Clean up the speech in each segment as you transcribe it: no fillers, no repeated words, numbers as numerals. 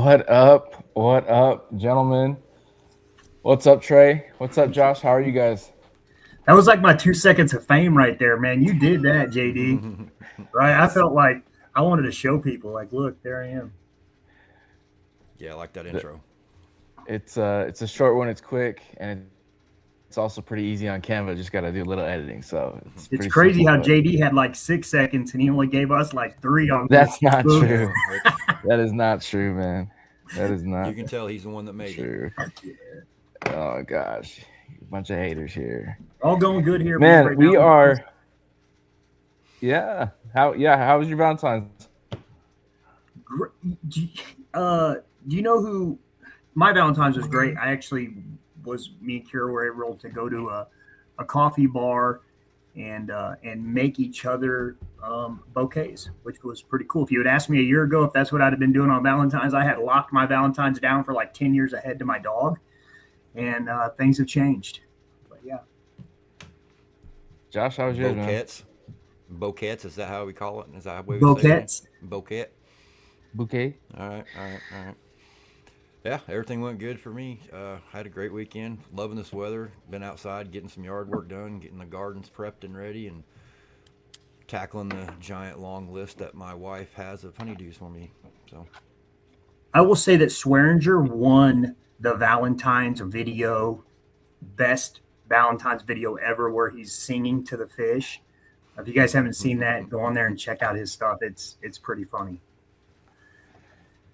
What up? What up, gentlemen? What's up, Trey? What's up, Josh? How are you guys? That was like my 2 seconds of fame right there, man. You did that, JD. Right? I felt like I wanted to show people, like, look, there I am. Yeah, I like that The- intro. it's a short one. It's quick, and it's also pretty easy on Canva. Just got to do a little editing, so it's pretty simple. It's But crazy how JD had like 6 seconds and he only gave us like three on that's Google. not Boom. true. Yeah, it's That is not true, man. That is you not can tell he's the one that made it. true. Oh gosh, bunch of haters here, All going good here. Being man. right We Valentine's. are. Yeah. How? Yeah. How was your Valentine's? Gr- Do you, uh, do you know who? My Valentine's was great. I actually me and Kira were able to go to a coffee bar and make each other bouquets, which was pretty cool. If you had asked me a year ago if that's what I'd have been doing on Valentine's, I had locked my Valentine's down for like 10 years ahead to my dog, and things have changed. But yeah, Josh, how was yours, man? Bouquets. Bouquets, is that how we call it? Is that how we would say it? bouquets. Bouquet. Bouquet. All right, all right, all right. Yeah, everything went good for me. Had a great weekend. Loving this weather. Been outside getting some yard work done, getting the gardens prepped and ready, and tackling the giant long list that my wife has of honeydews for me. So I will say that Swearinger won the Valentine's video, best Valentine's video ever, where he's singing to the fish. If you guys haven't seen that, go on there and check out his stuff. It's pretty funny.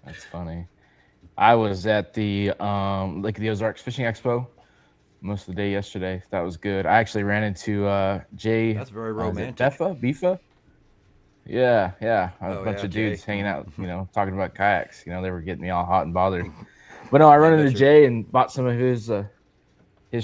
That's funny. I was at the Lake of the Ozarks Fishing Expo most of the day yesterday. That was good. I actually ran into Jay. that's very Is it romantic. Beffa? Bifa? Yeah, yeah. A Oh bunch yeah, of dudes Jay. hanging out, talking about kayaks. They were getting me all hot and bothered. But no, I I run into bet you. Jay and bought some of his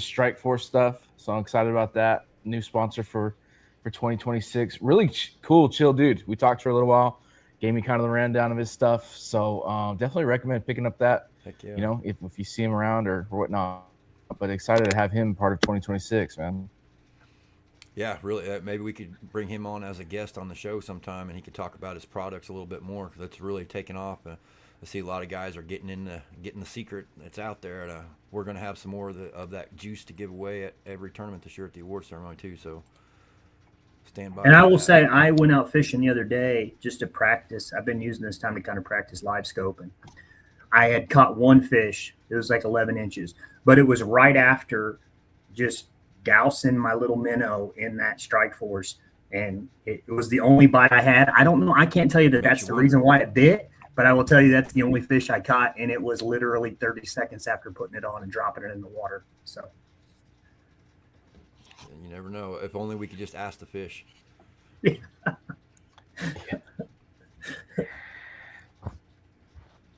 Strike Force stuff. So I'm excited about that. New sponsor for 2026. Really cool, chill dude. We talked for a little while. Gave me kind of the rundown of his stuff. So definitely recommend picking up that. Heck yeah. If you see him around or whatnot. But excited to have him part of 2026, man. Yeah, really. Maybe we could bring him on as a guest on the show sometime, and he could talk about his products a little bit more. 'Cause that's really taken off. I see a lot of guys are getting the secret that's out there, and we're going to have some more of that juice to give away at every tournament this year at the award ceremony too. So stand by And I for will that. say, I went out fishing the other day just to practice. I've been using this time to kind of practice live scoping. I had caught one fish. It was like 11 inches, but it was right after just dousing my little minnow in that strike force. And it was the only bite I had. I don't know. I can't tell you that Bet that's you the won. reason why it bit, but I will tell you that's the only fish I caught. And it was literally 30 seconds after putting it on and dropping it in the water. So, You never know. If only we could just ask the fish.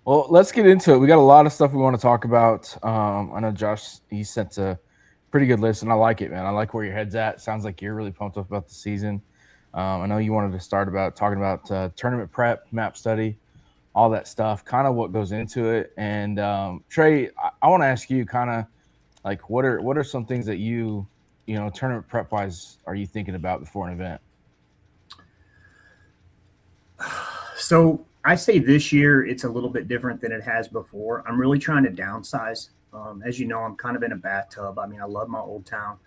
Well, let's get into it. We got a lot of stuff we want to talk about. I know Josh, he sent a pretty good list, and I like it, man. I like where your head's at. Sounds like you're really pumped up about the season. I know you wanted to start about talking about tournament prep, map study, all that stuff, kind of what goes into it. And Trey, I want to ask you, kind of like what are some things that tournament prep wise, are you thinking about before an event? so I say this year it's a little bit different than it has before. I'm really trying to downsize. As you know, I'm kind of in a bathtub. I mean, I love my old town,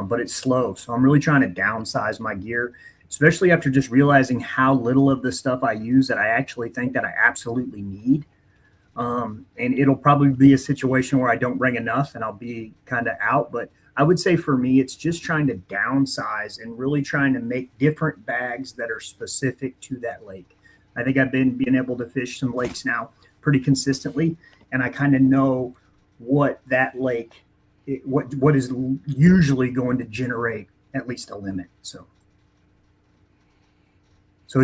but it's slow. So I'm really trying to downsize my gear, especially after just realizing how little of the stuff I use that I actually think that I absolutely need. And it'll probably be a situation where I don't bring enough and I'll be kind of out. But I would say for me, it's just trying to downsize and really trying to make different bags that are specific to that lake. I think I've been being able to fish some lakes now pretty consistently, and I kind of know what that lake, what is usually going to generate at least a limit. So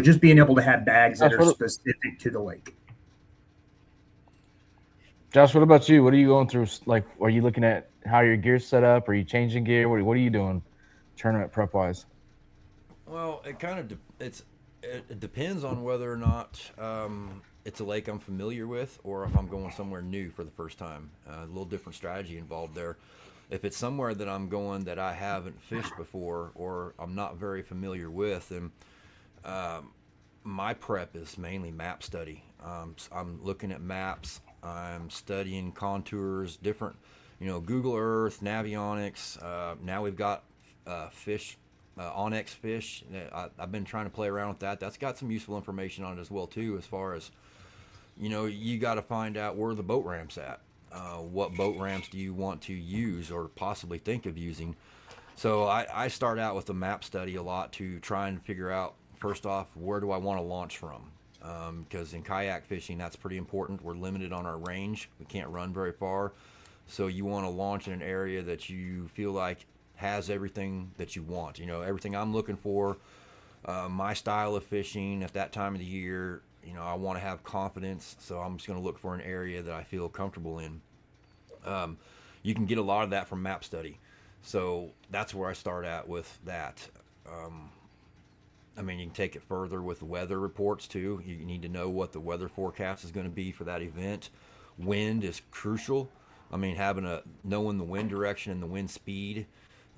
just being able to have bags that Josh, are specific to the lake. Josh, what about you? What are you going through? Like, are you looking at how your gear's set up? Are you changing gear? What are you doing, tournament prep wise? Well, it depends on whether or not it's a lake I'm familiar with, or if I'm going somewhere new for the first time. A little different strategy involved there. If it's somewhere that I'm going that I haven't fished before, or I'm not very familiar with, then my prep is mainly map study. I'm looking at maps. I'm studying contours, different, Google Earth, Navionics. Now we've got fish, Onyx fish. I've been trying to play around with that. That's got some useful information on it as well too, as far as you got to find out where the boat ramps at. What boat ramps do you want to use or possibly think of using? So I start out with a map study a lot to try and figure out, first off, where do I want to launch from? Because in kayak fishing, that's pretty important. We're limited on our range. We can't run very far. So you want to launch in an area that you feel like has everything that you want. Everything I'm looking for, my style of fishing at that time of the year. I want to have confidence, so I'm just going to look for an area that I feel comfortable in. You can get a lot of that from map study. So that's where I start at with that. I mean, you can take it further with weather reports too. You need to know what the weather forecast is going to be for that event. Wind is crucial. I mean, knowing the wind direction and the wind speed,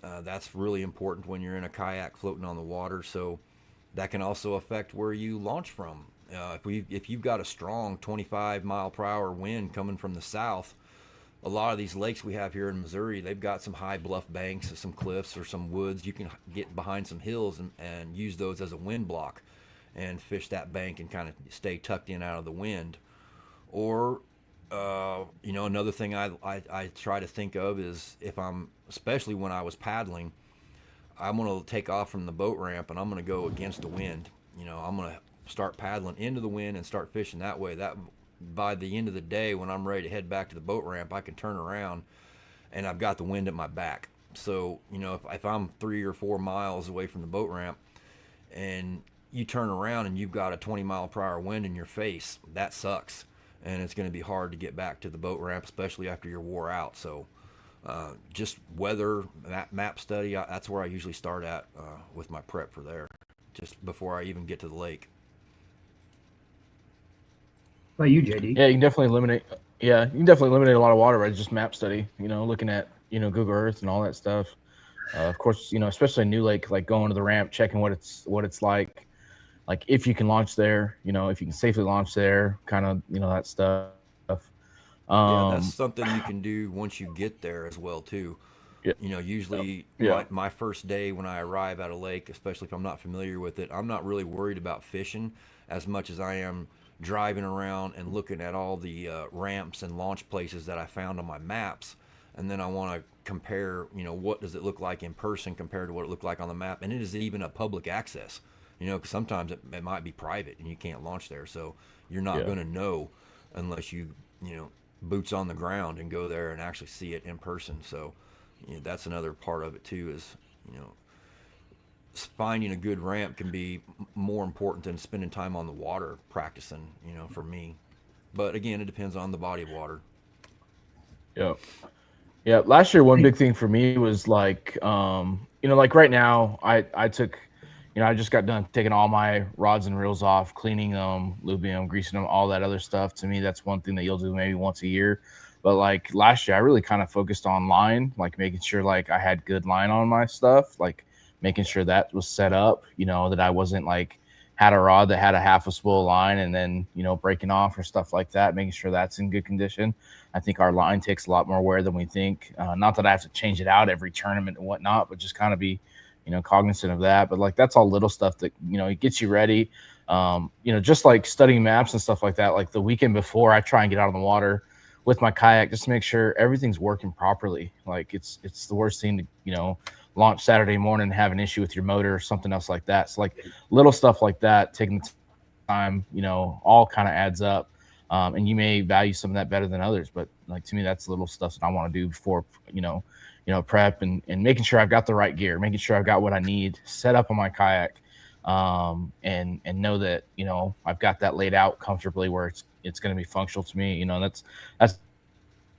that's really important when you're in a kayak floating on the water. So that can also affect where you launch from. If you've got a strong 25 mile per hour wind coming from the south, a lot of these lakes we have here in Missouri, they've got some high bluff banks, or some cliffs, or some woods. You can get behind some hills and use those as a wind block and fish that bank and kind of stay tucked in out of the wind. Or, another thing I try to think of is, especially when I was paddling, I'm going to take off from the boat ramp and I'm going to go against the wind. I'm going to start paddling into the wind and start fishing that way. That by the end of the day, when I'm ready to head back to the boat ramp, I can turn around and I've got the wind at my back. So, if I'm 3 or 4 miles away from the boat ramp and you turn around and you've got a 20 mile per hour wind in your face, that sucks. And it's going to be hard to get back to the boat ramp, especially after you're wore out. So, just weather, map study, that's where I usually start at with my prep for there, just before I even get to the lake. How about you, JD? Yeah, you can definitely eliminate. Yeah, you can definitely eliminate a lot of water by just map study. Looking at Google Earth and all that stuff. Of course, especially a new lake, like going to the ramp, checking what it's like if you can launch there. If you can safely launch there, kind of that stuff. Yeah, that's Um, something you can do once you get there as well too. yeah, Usually yeah, my first day when I arrive at a lake, especially if I'm not familiar with it, I'm not really worried about fishing as much as I am driving around and looking at all the ramps and launch places that I found on my maps, and then I want to compare, what does it look like in person compared to what it looked like on the map, and it is even a public access, because sometimes it might be private and you can't launch there, so you're not yeah. going to know unless boots on the ground and go there and actually see it in person. So that's another part of it too, is you know finding a good ramp can be more important than spending time on the water practicing, for me. But again, it depends on the body of water. Yeah. Yeah. Last year, one big thing for me was like, like right now, I took, I just got done taking all my rods and reels off, cleaning them, lubing them, greasing them, all that other stuff. To me, that's one thing that you'll do maybe once a year. But like last year, I really kind of focused on line, like making sure like I had good line on my stuff, like making sure that was set up, that I wasn't like had a rod that had a half a spool line and then, breaking off or stuff like that, making sure that's in good condition. I think our line takes a lot more wear than we think. Not that I have to change it out every tournament and whatnot, but just kind of be, cognizant of that. But like that's all little stuff that it gets you ready. Just like studying maps and stuff like that. Like the weekend before, I try and get out on the water with my kayak just to make sure everything's working properly. Like it's the worst thing to launch Saturday morning and have an issue with your motor or something else like that. So like little stuff like that, taking the time, all kind of adds up. And you may value some of that better than others, but like to me, that's little stuff that I want to do before, prep and making sure I've got the right gear, making sure I've got what I need set up on my kayak, and know that I've got that laid out comfortably where it's going to be functional to me. That's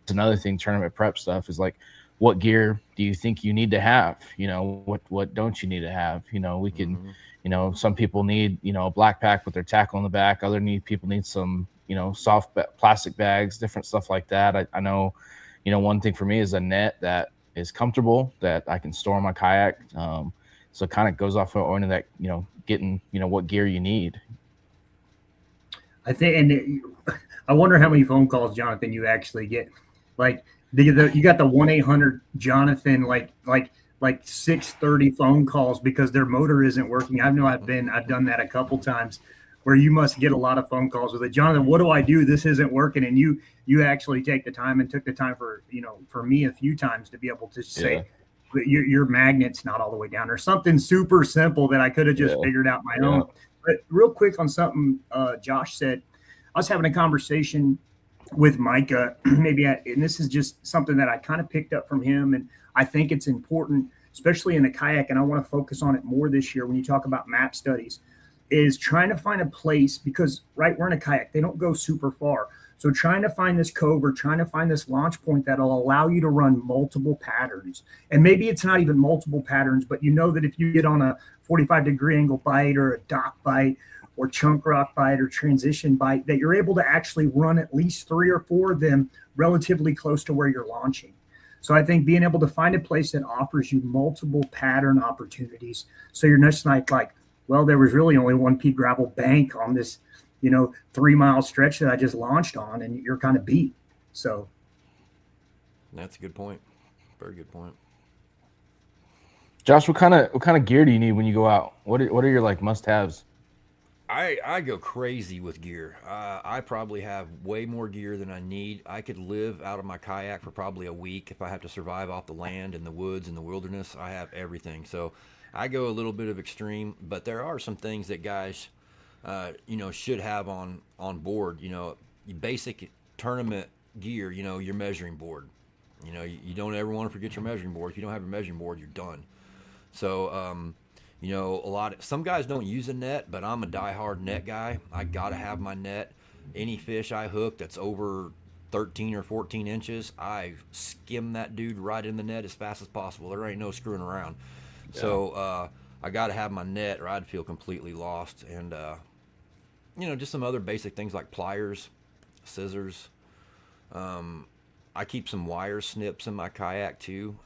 another thing. Tournament prep stuff is like, what gear do you think you need to have? What don't you need to have? We can, Hmm. some people need, a black pack with their tackle in the back. People need some, soft plastic bags, different stuff like that. I know, one thing for me is a net that is comfortable that I can store in my kayak. So it kind of goes off into that, getting, what gear you need. I think, and I wonder how many phone calls, Jonathan, you actually get. Like you got the 1-800 Jonathan, like 6:30 phone calls because their motor isn't working. I know I've done that a couple times, where you must get a lot of phone calls with it. Jonathan, what do I do? This isn't working, and you actually take the time and took the time for for me a few times to be able to Yeah. say your magnet's not all the way down or something super simple that I could have just Yeah. figured out my Yeah. own. But real quick on something Josh said, I was having a conversation with Micah, and this is just something that I kind of picked up from him, and I think it's important, especially in the kayak, and I want to focus on it more this year when you talk about map studies, is trying to find a place because right, we're in a kayak, they don't go super far. So trying to find this cove or trying to find this launch point that'll allow you to run multiple patterns. And maybe it's not even multiple patterns, but you know that if you get on a 45-degree angle bite or a dock bite or chunk rock bite or transition bite, that you're able to actually run at least 3 or 4 of them relatively close to where you're launching. So I think being able to find a place that offers you multiple pattern opportunities, so you're not just like, well, there was really only one pea gravel bank on this 3-mile stretch that I just launched on, and you're kind of beat. So That's a good point. Very good point. Josh, what kind of gear do you need when you go out? What are your like must haves? I go crazy with gear. I probably have way more gear than I need. I could live out of my kayak for probably a week if I have to survive off the land in the woods in the wilderness. I have everything. So I go a little bit of extreme, but there are some things that guys, should have on board. Your basic tournament gear. Your measuring board. You don't ever want to forget your measuring board. If you don't have your measuring board, you're done. So, some guys don't use a net, but I'm a diehard net guy. I gotta have my net. Any fish I hook that's over 13 or 14 inches, I skim that dude right in the net as fast as possible. There ain't no screwing around. Yeah. So I gotta have my net, or I'd feel completely lost. And just some other basic things like pliers, scissors. I keep some wire snips in my kayak too.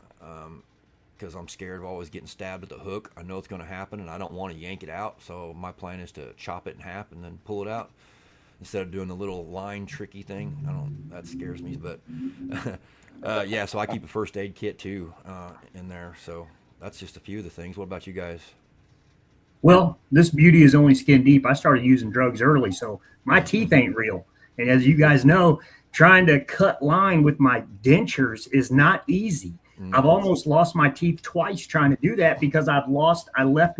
Because I'm scared of always getting stabbed at the hook. I know it's going to happen, and I don't want to yank it out. So my plan is to chop it in half and then pull it out instead of doing the little line tricky thing. That scares me, but yeah. So I keep a first aid kit too in there. So that's just a few of the things. What about you guys? well, this beauty is only skin deep. I started using drugs early, so my teeth ain't real. And as you guys know, trying to cut line with my dentures is not easy. I've Mm-hmm. almost lost my teeth twice trying to do that because I left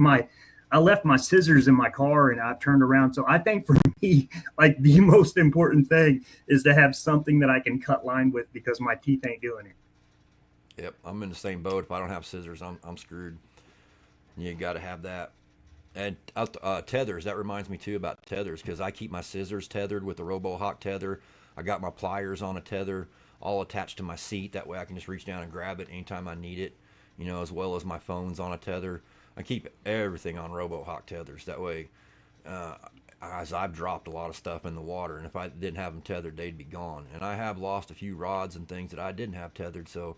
my scissors in my car and I turned around. So I think for me, like the most important thing is to have something that I can cut line with because my teeth ain't doing it. Yep, I'm in the same boat. If I don't have scissors, I'm screwed. You got to have that. And tethers, that reminds me too about tethers because I keep my scissors tethered with the RoboHawk tether. I got my pliers on a tether, all attached to my seat. That way I can just reach down and grab it anytime I need it, as well as my phone's on a tether. I keep everything on RoboHawk tethers. That way, uh, as I've dropped a lot of stuff in the water, and if I didn't have them tethered, they'd be gone. And I have lost a few rods and things that I didn't have tethered. So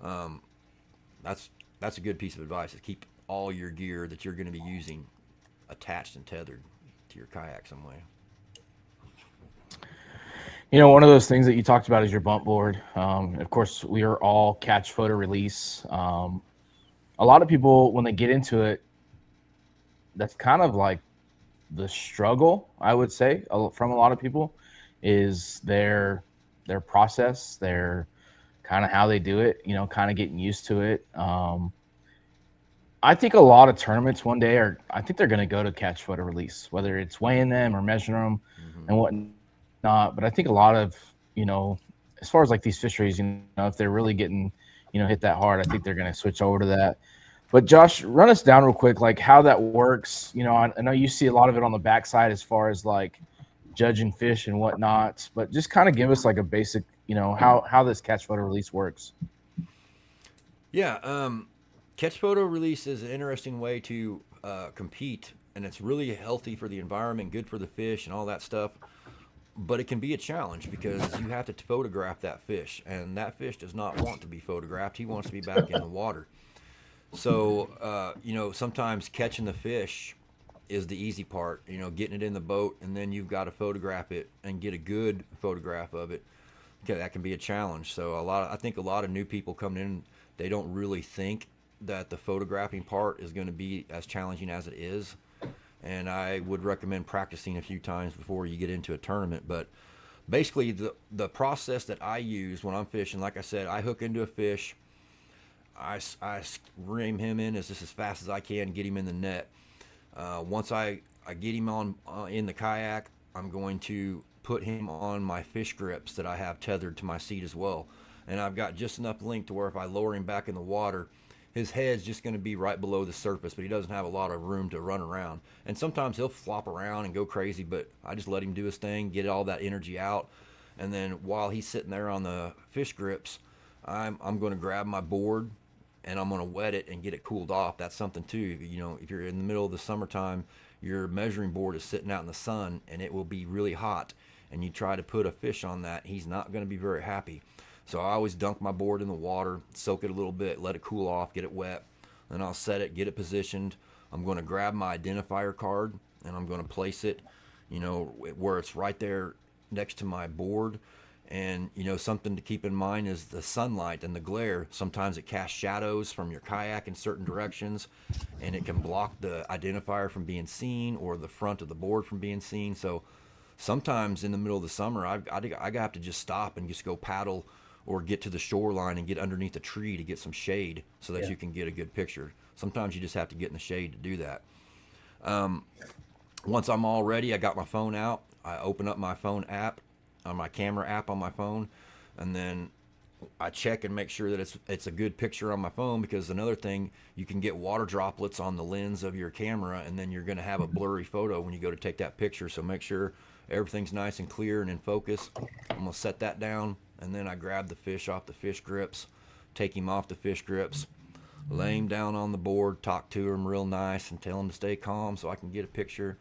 um, that's that's a good piece of advice: is keep all your gear that you're going to be using attached and tethered to your kayak some way. One of those things that you talked about is your bump board. Of course, we are all catch, photo, release. A lot of people, when they get into it, that's kind of like the struggle, I would say, from a lot of people, is their process, their kind of how they do it. Kind of getting used to it. I think a lot of tournaments one day I think they're going to go to catch, photo, release, whether it's weighing them or measuring them Mm-hmm. and whatnot. But I think a lot of, as far as like these fisheries, if they're really getting, hit that hard, I think they're going to switch over to that. But Josh, run us down real quick, like how that works. I know you see a lot of it on the backside as far as like judging fish and whatnot, but just kind of give us like a basic, how this catch, photo, release works. Yeah, catch photo release is an interesting way to compete, and it's really healthy for the environment, good for the fish, and all that stuff. But it can be a challenge because you have to photograph that fish, and that fish does not want to be photographed. He wants to be back in the water. So, sometimes catching the fish is the easy part. Getting it in the boat, and then you've got to photograph it and get a good photograph of it. Okay, that can be a challenge. So I think a lot of new people coming in, they don't really think that the photographing part is going to be as challenging as it is. And I would recommend practicing a few times before you get into a tournament. But basically, the process that I use when I'm fishing, like I said, I hook into a fish. I ream him in as fast as I can, get him in the net. Once I get him on in the kayak, I'm going to put him on my fish grips that I have tethered to my seat as well. And I've got just enough length to where if I lower him back in the water, his head's just going to be right below the surface, but he doesn't have a lot of room to run around. And sometimes he'll flop around and go crazy, but I just let him do his thing, get all that energy out. And then while he's sitting there on the fish grips, I'm going to grab my board and I'm going to wet it and get it cooled off. That's something too. If you're in the middle of the summertime, your measuring board is sitting out in the sun and it will be really hot, and you try to put a fish on that, he's not going to be very happy. So I always dunk my board in the water, soak it a little bit, let it cool off, get it wet. Then I'll set it, get it positioned. I'm going to grab my identifier card and I'm going to place it, where it's right there next to my board. And, something to keep in mind is the sunlight and the glare. Sometimes it casts shadows from your kayak in certain directions, and it can block the identifier from being seen or the front of the board from being seen. So sometimes in the middle of the summer, I have to just stop and just go paddle or get to the shoreline and get underneath a tree to get some shade so that you can get a good picture. Sometimes you just have to get in the shade to do that. Once I'm all ready, I got my phone out. I open up my phone app, my camera app on my phone, and then I check and make sure that it's a good picture on my phone, because another thing, you can get water droplets on the lens of your camera, and then you're going to have a blurry photo when you go to take that picture. So make sure everything's nice and clear and in focus. I'm going to set that down, and then I grab the fish off the fish grips, take him off the fish grips, lay him down on the board, talk to him real nice and tell him to stay calm so I can get a picture.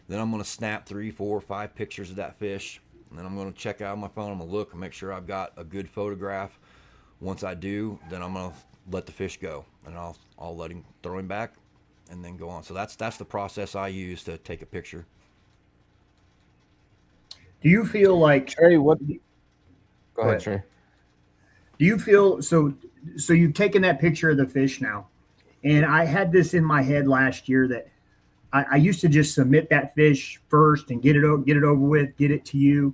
Then I'm going to snap 3, 4, 5 pictures of that fish. And then I'm going to check out my phone. I'm going to look and make sure I've got a good photograph. Once I do, then I'm going to let the fish go, and I'll let him, throw him back, and then go on. So that's the process I use to take a picture. Do you feel like Trey, what? Go ahead, Trey. Do you feel so you've taken that picture of the fish now, and I had this in my head last year that I used to just submit that fish first and get it over with, get it to you.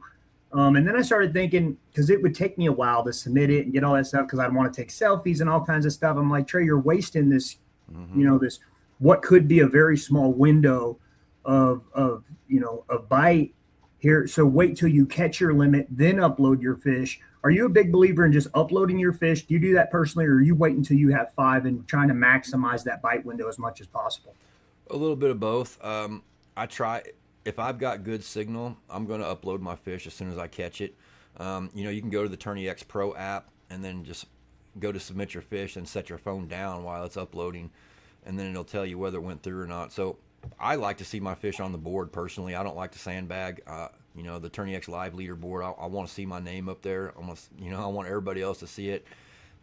And then I started thinking, because it would take me a while to submit it and get all that stuff, because I'd want to take selfies and all kinds of stuff. I'm like, Trey, you're wasting this, this what could be a very small window of a bite here. So wait till you catch your limit, then upload your fish. Are you a big believer in just uploading your fish? Do you do that personally, or are you waiting until you have 5 and trying to maximize that bite window as much as possible? A little bit of both. I try, if I've got good signal, I'm going to upload my fish as soon as I catch it. You can go to the Tourney X Pro app and then just go to submit your fish and set your phone down while it's uploading, and then it'll tell you whether it went through or not. So I like to see my fish on the board personally. I don't like to sandbag. The Tourney X Live leaderboard, I want to see my name up there. I want everybody else to see it.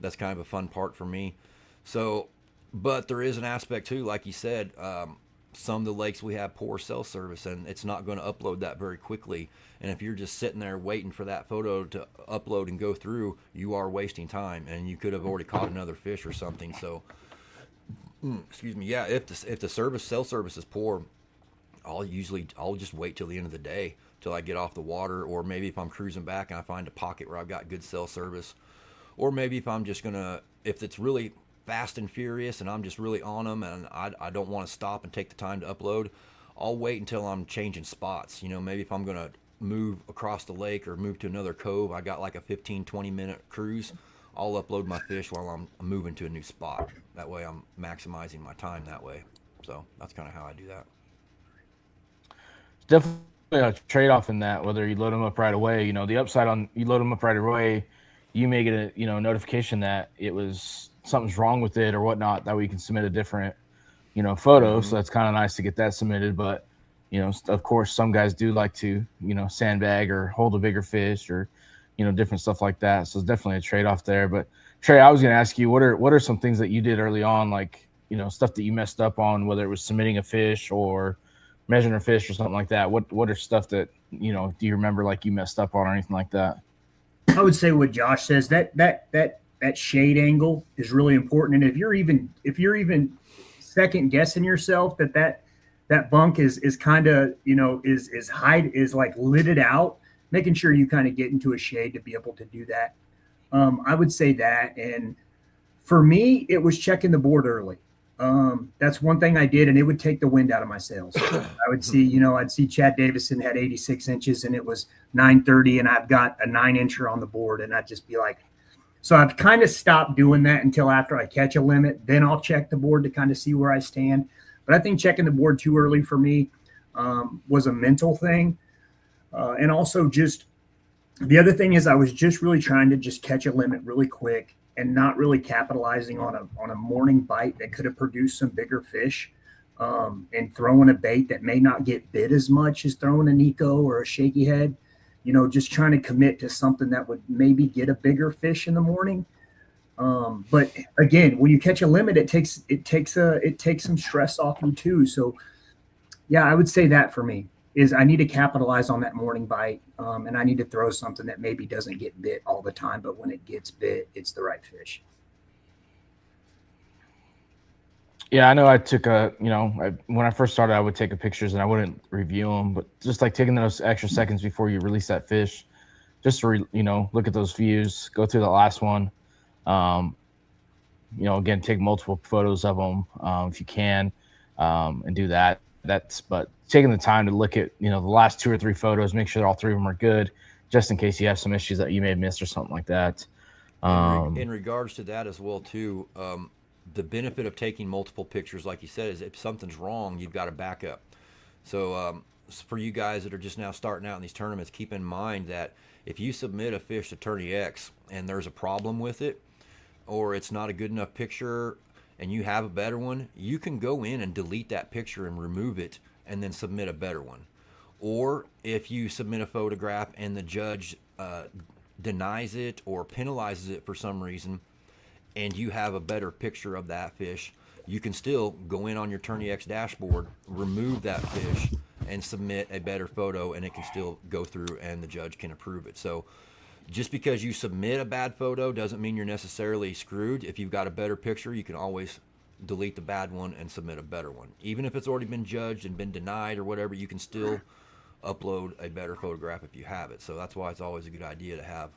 That's kind of a fun part for me. So, but there is an aspect too, like you said, some of the lakes we have poor cell service, and it's not going to upload that very quickly. And if you're just sitting there waiting for that photo to upload and go through, you are wasting time, and you could have already caught another fish or something. So, excuse me. Yeah, if the cell service is poor, I'll just wait till the end of the day till I get off the water, or maybe if I'm cruising back and I find a pocket where I've got good cell service, or maybe if it's really fast and furious and I'm just really on them and I don't want to stop and take the time to upload, I'll wait until I'm changing spots. Maybe if I'm going to move across the lake or move to another cove, I got like a 15-20 minute cruise, I'll upload my fish while I'm moving to a new spot. That way I'm maximizing my time that way. So that's kind of how I do that. It's definitely a trade-off in that, whether you load them up right away. The upside on you load them up right away, you may get a notification that something's wrong with it or whatnot, that way you can submit a different photo. So that's kind of nice to get that submitted. But of course some guys do like to sandbag or hold a bigger fish or different stuff like that. So it's definitely a trade-off there. But Trey, I was going to ask you, what are some things that you did early on, like stuff that you messed up on, whether it was submitting a fish or measuring a fish or something like that, what are stuff that do you remember like you messed up on or anything like that? I would say what Josh says, that shade angle is really important. And if you're even second guessing yourself that bunk is kind of is hide is like lidded out, making sure you kind of get into a shade to be able to do that. I would say that. And for me, it was checking the board early. That's one thing I did, and it would take the wind out of my sails. I would see, I'd see Chad Davison had 86 inches, and it was 930, and I've got a 9-incher on the board, and I'd just be like, so I've kind of stopped doing that until after I catch a limit. Then I'll check the board to kind of see where I stand. But I think checking the board too early for me was a mental thing, and also just the other thing is I was just really trying to just catch a limit really quick and not really capitalizing on a morning bite that could have produced some bigger fish, and throwing a bait that may not get bit as much as throwing a Nico or a shaky head. Just trying to commit to something that would maybe get a bigger fish in the morning. But again, when you catch a limit, it takes some stress off you too. So yeah, I would say that for me is I need to capitalize on that morning bite, and I need to throw something that maybe doesn't get bit all the time, but when it gets bit, it's the right fish. Yeah, I know I took when I first started, I would take pictures and I wouldn't review them, but just like taking those extra seconds before you release that fish, just to, look at those views, go through the last one. Um, again, take multiple photos of them if you can, and do that. But taking the time to look at, the last 2 or 3 photos, make sure all 3 of them are good, just in case you have some issues that you may have missed or something like that. In regards to that as well too, the benefit of taking multiple pictures, like you said, is if something's wrong, you've got a backup. So for you guys that are just now starting out in these tournaments, keep in mind that if you submit a fish to Tourney X and there's a problem with it, or it's not a good enough picture and you have a better one, you can go in and delete that picture and remove it and then submit a better one. Or if you submit a photograph and the judge denies it or penalizes it for some reason, and you have a better picture of that fish, you can still go in on your Tourney X dashboard, remove that fish, and submit a better photo, and it can still go through and the judge can approve it. So just because you submit a bad photo doesn't mean you're necessarily screwed. If you've got a better picture, you can always delete the bad one and submit a better one. Even if it's already been judged and been denied or whatever, you can still upload a better photograph if you have it. So that's why it's always a good idea to have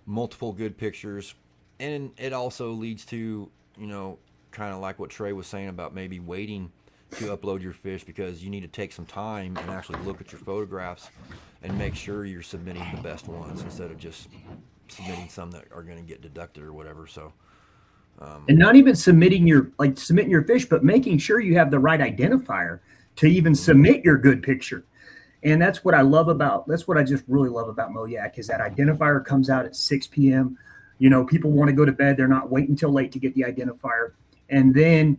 multiple good pictures. And it also leads to, kind of like what Trey was saying about maybe waiting to upload your fish, because you need to take some time and actually look at your photographs and make sure you're submitting the best ones instead of just submitting some that are going to get deducted or whatever. So, and not even submitting your fish, but making sure you have the right identifier to even submit your good picture. And that's what I just really love about Moyak is that identifier comes out at 6 p.m. People want to go to bed. They're not waiting until late to get the identifier. And then,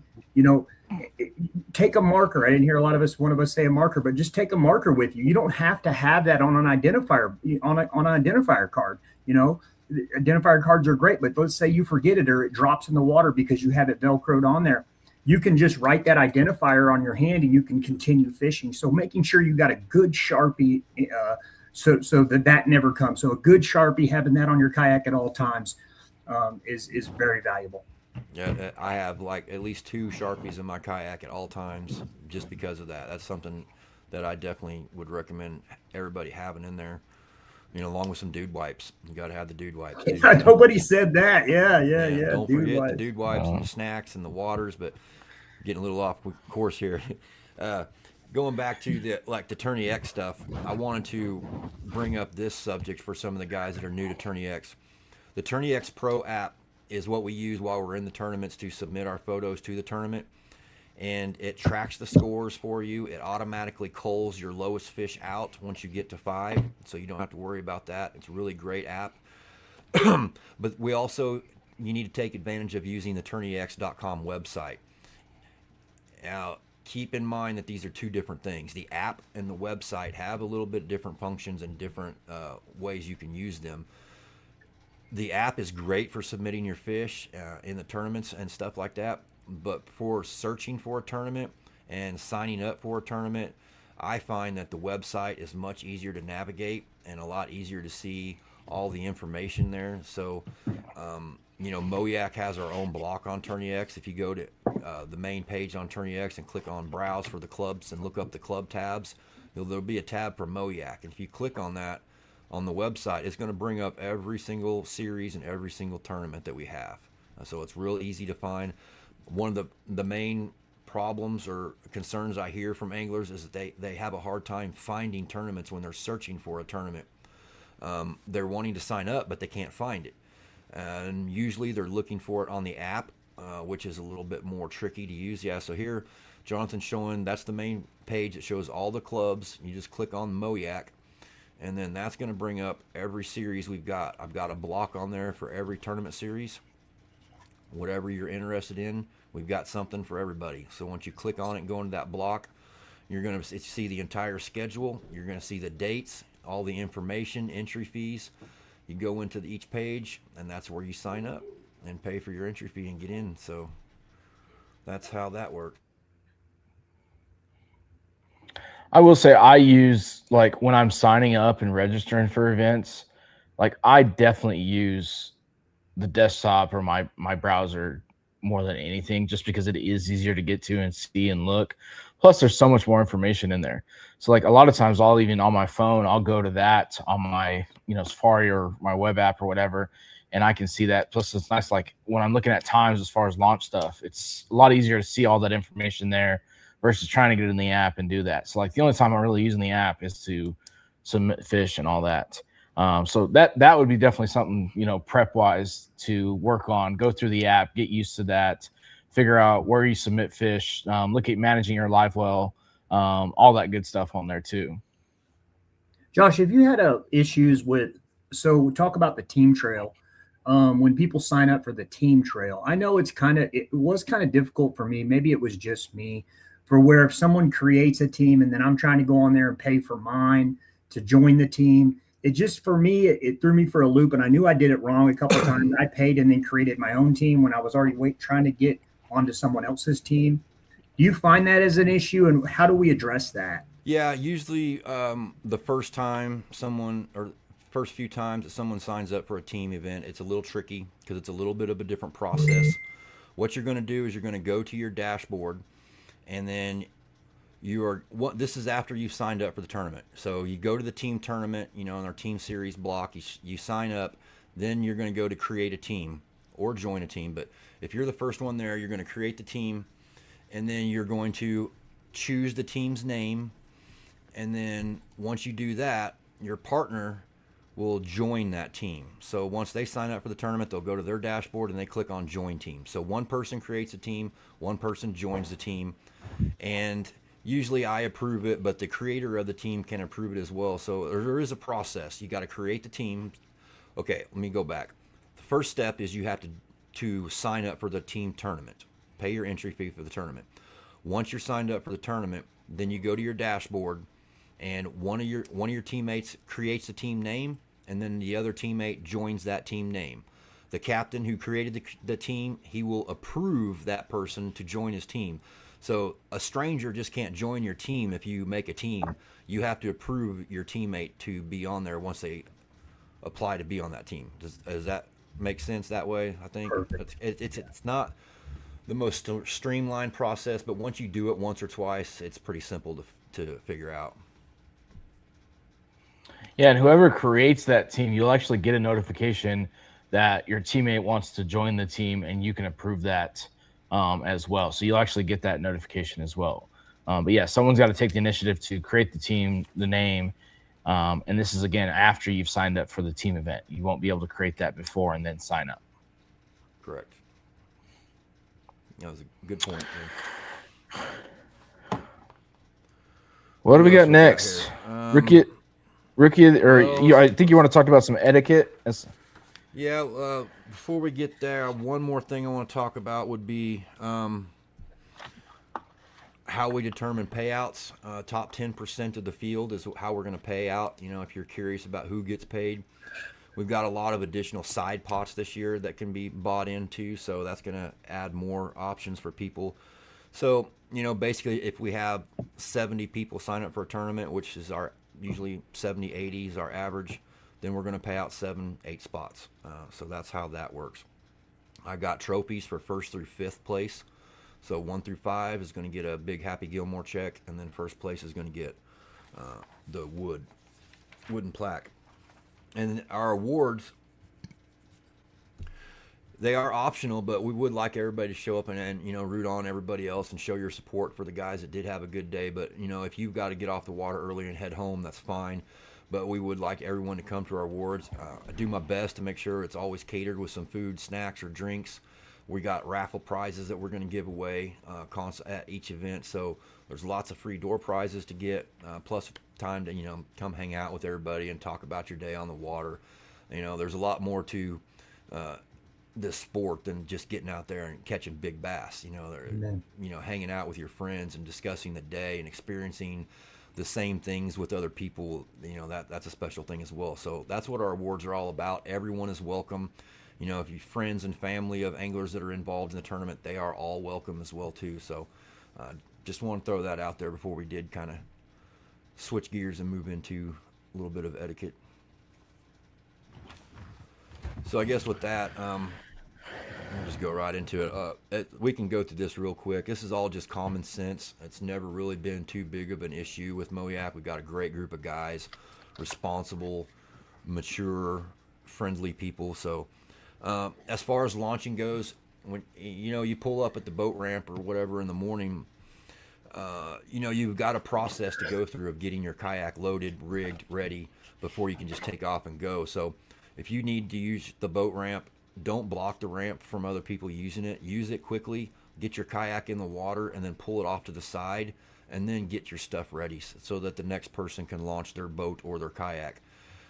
take a marker. I didn't hear one of us say a marker, but just take a marker with you. You don't have to have that on an identifier, on an identifier card. Identifier cards are great, but let's say you forget it or it drops in the water because you have it Velcroed on there. You can just write that identifier on your hand and you can continue fishing. So making sure you got a good Sharpie, so that never comes. So a good Sharpie, having that on your kayak at all times, is very valuable. yeah, I have like at least 2 Sharpies in my kayak at all times just because of that. That's something that I definitely would recommend everybody having in there. Along with some dude wipes. You got to have the dude wipes. Nobody said that. Yeah. Don't dude forget wipes. the dude wipes and the snacks and the waters. But getting a little off course here. Going back to the Tourney X stuff, I wanted to bring up this subject for some of the guys that are new to Tourney X. The Tourney X Pro app is what we use while we're in the tournaments to submit our photos to the tournament. And it tracks the scores for you. It automatically culls your lowest fish out once you get to 5, so you don't have to worry about that. It's a really great app. But you need to take advantage of using the tourneyx.com website. Now, keep in mind that these are 2 different things. The app and the website have a little bit different functions and different ways you can use them. The app is great for submitting your fish in the tournaments and stuff like that. But for searching for a tournament and signing up for a tournament, I find that the website is much easier to navigate and a lot easier to see all the information there. So, Moyak has our own block on TourneyX. If you go to the main page on TourneyX and click on Browse for the clubs and look up the club tabs, there'll be a tab for Moyak. And if you click on that on the website, it's going to bring up every single series and every single tournament that we have. So it's real easy to find. One of the main problems or concerns I hear from anglers is that they have a hard time finding tournaments when they're searching for a tournament. They're wanting to sign up, but they can't find it. And usually they're looking for it on the app, which is a little bit more tricky to use. Yeah, so here Jonathan's showing that's the main page that shows all the clubs. You just click on Moyak, and then that's going to bring up every series we've got. I've got a block on there for every tournament series. Whatever you're interested in, we've got something for everybody. So once you click on it and go into that block, you're going to see the entire schedule. You're going to see the dates, all the information, entry fees. You go into each page, and that's where you sign up and pay for your entry fee and get in. So that's how that works. I will say I use, like, when I'm signing up and registering for events, like, I definitely use the desktop or my browser more than anything, just because it is easier to get to and see and look. Plus, there's so much more information in there. So, like, a lot of times I'll even on my phone, I'll go to that on my, Safari or my web app or whatever, and I can see that. Plus, it's nice, like, when I'm looking at times as far as launch stuff, it's a lot easier to see all that information there versus trying to get it in the app and do that. So, like, the only time I'm really using the app is to submit fish and all that. So that would be definitely something, prep wise to work on. Go through the app, get used to that, figure out where you submit fish, look at managing your live well, all that good stuff on there too. Josh, have you had issues with? So talk about the team trail. When people sign up for the team trail, I know it was kind of difficult for me. Maybe it was just me, for where if someone creates a team and then I'm trying to go on there and pay for mine to join the team, it just, for me, it threw me for a loop, and I knew I did it wrong a couple of times. I paid and then created my own team when I was already trying to get onto someone else's team. Do you find that as an issue, and how do we address that? Yeah, usually the first time someone, or first few times that someone signs up for a team event, it's a little tricky because it's a little bit of a different process. What you're going to do is you're going to go to your dashboard, and then this is after you've signed up for the tournament. So you go to the team tournament, in our team series block, you sign up, then you're going to go to create a team or join a team. But if you're the first one there, you're going to create the team, and then you're going to choose the team's name. And then once you do that, your partner will join that team. So once they sign up for the tournament, they'll go to their dashboard and they click on join team. So one person creates a team, one person joins the team, and usually I approve it, but the creator of the team can approve it as well. So there is a process. You got to create the team. Okay, let me go back. The first step is you have to sign up for the team tournament. Pay your entry fee for the tournament. Once you're signed up for the tournament, then you go to your dashboard, and one of your teammates creates the team name, and then the other teammate joins that team name. The captain who created the team, he will approve that person to join his team. So a stranger just can't join your team if you make a team. You have to approve your teammate to be on there once they apply to be on that team. Does that make sense that way? I think it's not the most streamlined process, but once you do it once or twice, it's pretty simple to figure out. Yeah, and whoever creates that team, you'll actually get a notification that your teammate wants to join the team, and you can approve that as well. So you'll actually get that notification as well. But yeah, someone's got to take the initiative to create the team, the name. And this is, again, after you've signed up for the team event. You won't be able to create that before and then sign up. Correct. That was a good point. What do we got next? Rookie, I think you want to talk about some etiquette. Yeah, before we get there, one more thing I want to talk about would be how we determine payouts. Top 10% of the field is how we're going to pay out. If you're curious about who gets paid, we've got a lot of additional side pots this year that can be bought into, so that's going to add more options for people So, basically, if we have 70 people sign up for a tournament, which is our usually 70, 80 is our average, then we're going to pay out 7, 8 spots. So that's how that works. I got trophies for first through fifth place. So 1 through 5 is going to get a big Happy Gilmore check, and then first place is going to get the wooden plaque. And our awards, they are optional, but we would like everybody to show up and root on everybody else and show your support for the guys that did have a good day. But if you've got to get off the water early and head home, that's fine. But we would like everyone to come to our awards. I do my best to make sure it's always catered with some food, snacks, or drinks. We got raffle prizes that we're going to give away at each event. So there's lots of free door prizes to get, plus time to come hang out with everybody and talk about your day on the water. There's a lot more to this sport than just getting out there and catching big bass. Hanging out with your friends and discussing the day and experiencing the same things with other people. That's a special thing as well. So that's what our awards are all about. Everyone is welcome. If you friends and family of anglers that are involved in the tournament, they are all welcome as well too. So just want to throw that out there before we did kind of switch gears and move into a little bit of etiquette. So I guess with that, we'll just go right into it. We can go through this real quick. This is all just common sense. It's never really been too big of an issue with Moyak. We've got a great group of guys, responsible, mature, friendly people. So as far as launching goes, when you pull up at the boat ramp or whatever in the morning, you've got a process to go through of getting your kayak loaded, rigged, ready before you can just take off and go. So if you need to use the boat ramp, don't block the ramp from other people using it. Use it quickly, get your kayak in the water, and then pull it off to the side, and then get your stuff ready so that the next person can launch their boat or their kayak.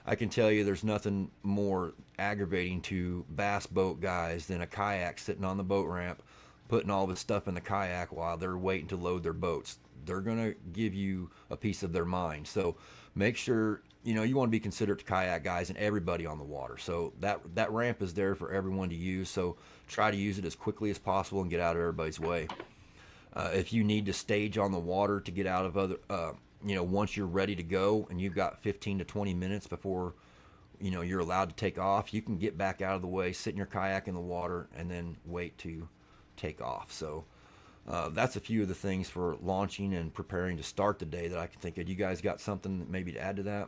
I can tell you there's nothing more aggravating to bass boat guys than a kayak sitting on the boat ramp, putting all this stuff in the kayak while they're waiting to load their boats. They're going to give you a piece of their mind. So make sure, you want to be considerate to kayak guys and everybody on the water. So that ramp is there for everyone to use. So try to use it as quickly as possible and get out of everybody's way. If you need to stage on the water to get out of other, once you're ready to go and you've got 15 to 20 minutes before, you're allowed to take off, you can get back out of the way, sit in your kayak in the water, and then wait to take off. So that's a few of the things for launching and preparing to start the day that I can think of. You guys got something maybe to add to that?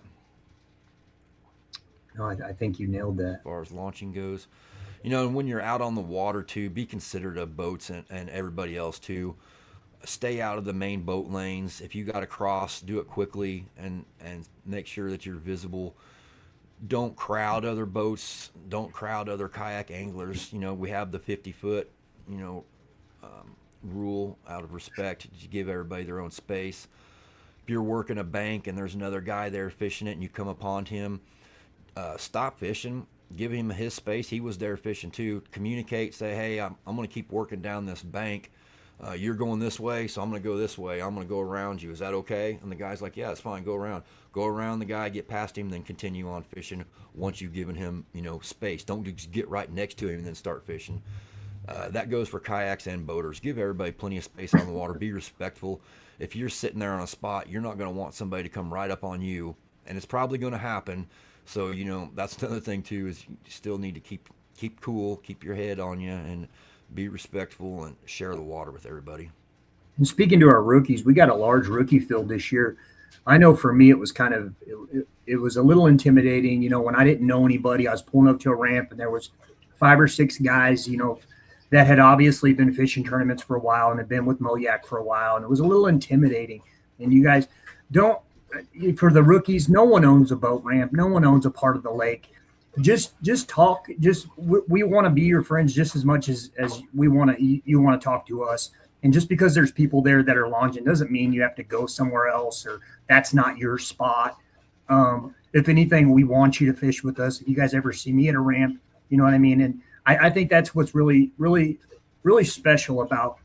No, I think you nailed that. As far as launching goes, and when you're out on the water too, be considerate of boats and everybody else too. Stay out of the main boat lanes. If you got to cross, do it quickly and make sure that you're visible. Don't crowd other boats. Don't crowd other kayak anglers. We have the 50-foot, rule out of respect to give everybody their own space. If you're working a bank and there's another guy there fishing it and you come upon him, stop fishing. Give him his space. He was there fishing too. Communicate. Say, hey, I'm going to keep working down this bank. You're going this way, so I'm going to go this way. I'm going to go around you. Is that okay? And the guy's like, yeah, it's fine. Go around. Go around the guy, get past him, then continue on fishing once you've given him, space. Don't just get right next to him and then start fishing. That goes for kayaks and boaters. Give everybody plenty of space on the water. Be respectful. If you're sitting there on a spot, you're not going to want somebody to come right up on you, and it's probably going to happen. So, that's another thing too, is you still need to keep cool, keep your head on you, and be respectful and share the water with everybody. And speaking to our rookies, we got a large rookie field this year. I know for me, it was kind of, it was a little intimidating. When I didn't know anybody, I was pulling up to a ramp and there was 5 or 6 guys, that had obviously been fishing tournaments for a while and had been with Moyak for a while. And it was a little intimidating. And you guys don't, for the rookies, no one owns a boat ramp. No one owns a part of the lake. Just talk. We want to be your friends just as much as you want to talk to us. And just because there's people there that are launching doesn't mean you have to go somewhere else or that's not your spot. If anything, we want you to fish with us. If you guys ever see me at a ramp, you know what I mean? And I think that's what's really, really, really special about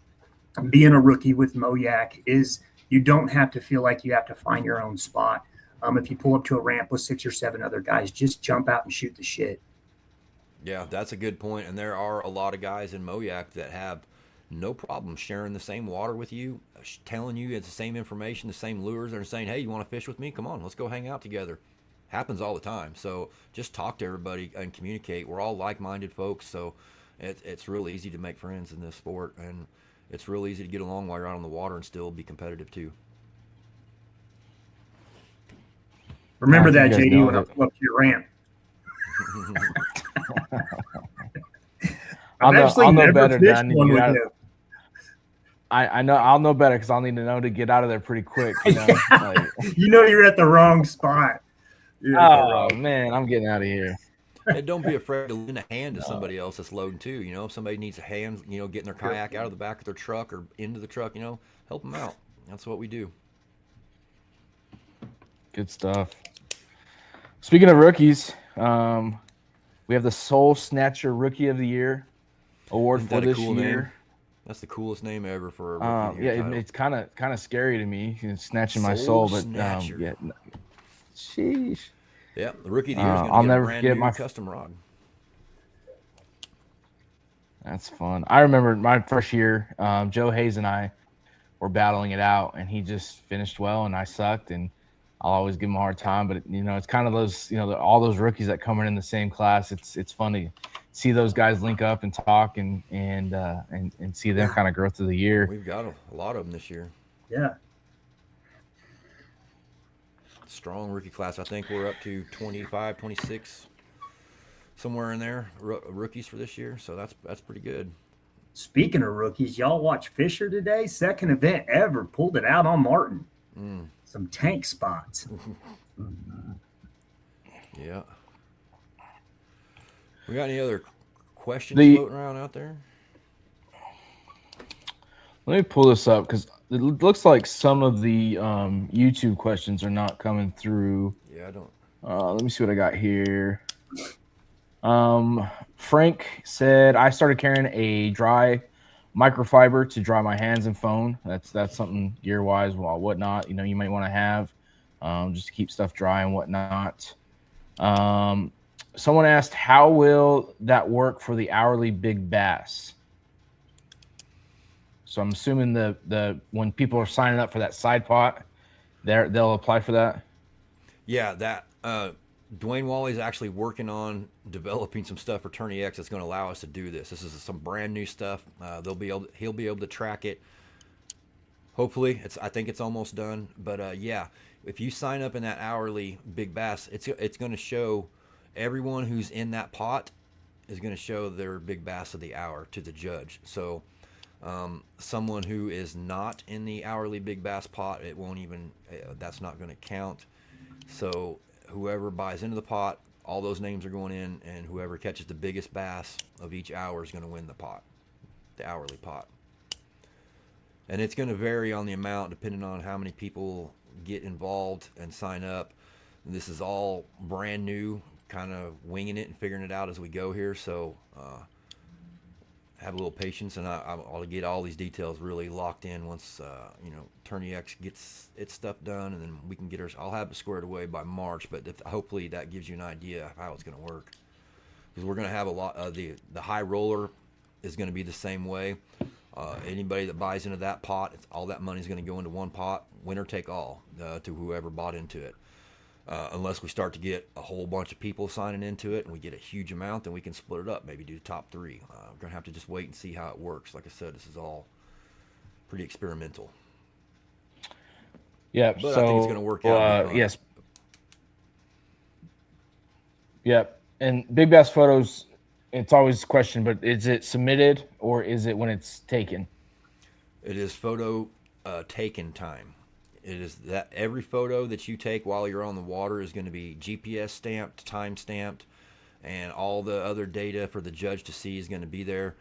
being a rookie with Moyak is you don't have to feel like you have to find your own spot. If you pull up to a ramp with 6 or 7 other guys, just jump out and shoot the shit. Yeah, that's a good point. And there are a lot of guys in Moyak that have no problem sharing the same water with you, telling you it's the same information, the same lures, and saying, hey, you want to fish with me? Come on, let's go hang out together. Happens all the time. So just talk to everybody and communicate. We're all like-minded folks, so it's real easy to make friends in this sport, and it's real easy to get along while you're out on the water and still be competitive too. Remember I think that, you guys JD, when nailed I it. pull up to your ramp. I'll I've know. actually I'll know never better than I fished need to one get with out. you. I know. I'll know better because I'll need to know to get out of there pretty quick. You know. Like, You know you're at the wrong spot. You're at the oh wrong. man, I'm getting out of here. And don't be afraid to lend a hand to somebody else that's loading too. You know, if somebody needs a hand, getting their kayak out of the back of their truck or into the truck, help them out. That's what we do. Good stuff. Speaking of rookies, we have the Soul Snatcher Rookie of the Year award Isn't for that a this cool year. name? That's the coolest name ever for a Rookie of the Yeah, Year title. it's kind of scary to me, snatching my Soul soul, but Snatcher. yeah, sheesh. Yeah, the Rookie of the Year is going I'll to get a never brand forget new my. custom rod. That's fun. I remember my first year. Joe Hayes and I were battling it out, and he just finished well, and I sucked, and I'll always give him a hard time. But it's kind of those, all those rookies that come in the same class. It's fun to see those guys link up and talk and see them kind of grow through the year. We've got a lot of them this year. Yeah. Strong rookie class. I think we're up to 25, 26, somewhere in there, rookies for this year. So that's pretty good. Speaking of rookies, y'all watch Fisher today? Second event ever. Pulled it out on Martin. Some tank spots. Yeah. We got any other questions floating around out there? Let me pull this up because it looks like some of the YouTube questions are not coming through. Yeah, I don't. Let me see what I got here. Frank said, I started carrying a dry microfiber to dry my hands and phone. That's something gear-wise, whatnot, you might want to have just to keep stuff dry and whatnot. Someone asked, how will that work for the hourly big bass? So I'm assuming the when people are signing up for that side pot, they'll apply for that. Yeah, that Dwayne Wally's actually working on developing some stuff for Tourney X that's going to allow us to do this. This is some brand new stuff. He'll be able to track it. Hopefully, I think it's almost done. But yeah, if you sign up in that hourly big bass, it's going to show everyone who's in that pot is going to show their big bass of the hour to the judge. So someone who is not in the hourly big bass pot, it won't even, that's not going to count. So whoever buys into the pot, all those names are going in, and whoever catches the biggest bass of each hour is going to win the pot, the hourly pot. And it's going to vary on the amount depending on how many people get involved and sign up. And this is all brand new, kind of winging it and figuring it out as we go here. So have a little patience, and I'll get all these details really locked in once Tourney X gets its stuff done, and then we can get I'll have it squared away by March. But hopefully that gives you an idea of how it's going to work, because we're going to have a lot of the high roller is going to be the same way. Anybody that buys into that pot, all that money is going to go into one pot, winner take all, to whoever bought into it. Unless we start to get a whole bunch of people signing into it and we get a huge amount, then we can split it up, maybe do top three. We're going to have to just wait and see how it works. Like I said, this is all pretty experimental. Yeah, but I think it's going to work out. Yes. Yep. And big bass photos, it's always a question, but is it submitted or is it when it's taken? It is photo taken time. It is that every photo that you take while you're on the water is going to be GPS stamped, time stamped, and all the other data for the judge to see is going to be there.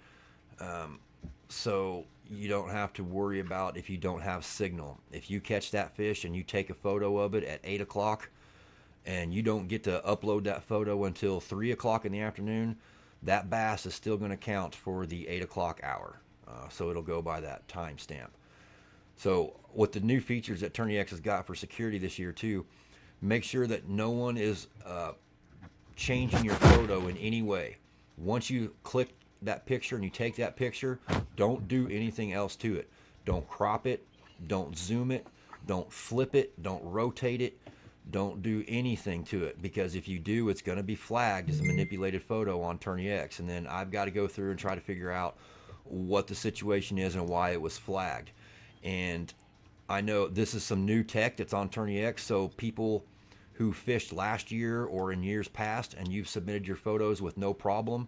So you don't have to worry about if you don't have signal. If you catch that fish and you take a photo of it at 8 o'clock and you don't get to upload that photo until 3 o'clock in the afternoon, that bass is still going to count for the 8 o'clock hour. So it'll go by that time stamp. So with the new features that Tourney X has got for security this year too, make sure that no one is changing your photo in any way. Once you click that picture and you take that picture, don't do anything else to it. Don't crop it, don't zoom it, don't flip it, don't rotate it, don't do anything to it, because if you do, it's going to be flagged as a manipulated photo on Tourney X, and then I've got to go through and try to figure out what the situation is and why it was flagged. And I know this is some new tech that's on Tourney X, so people who fished last year or in years past and you've submitted your photos with no problem,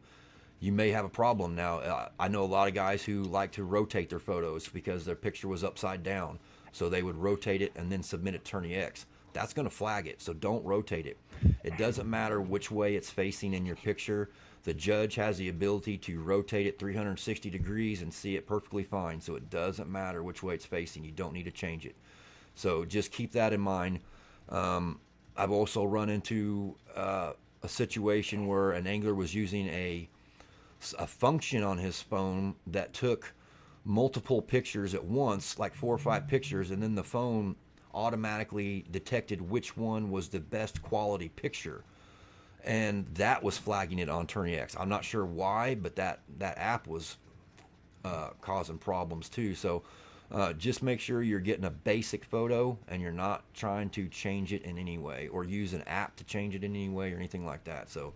you may have a problem now. I know a lot of guys who like to rotate their photos because their picture was upside down, so they would rotate it and then submit it to Tourney X. That's going to flag it, so don't rotate it. It doesn't matter which way it's facing in your picture. The judge has the ability to rotate it 360 degrees and see it perfectly fine, so it doesn't matter which way it's facing. You don't need to change it. So just keep that in mind. I've also run into a situation where an angler was using a function on his phone that took multiple pictures at once, like 4 or 5 pictures, and then the phone automatically detected which one was the best quality picture, and that was flagging it on Tourney X. I'm not sure why, but that app was causing problems too. So just make sure you're getting a basic photo and you're not trying to change it in any way or use an app to change it in any way or anything like that. So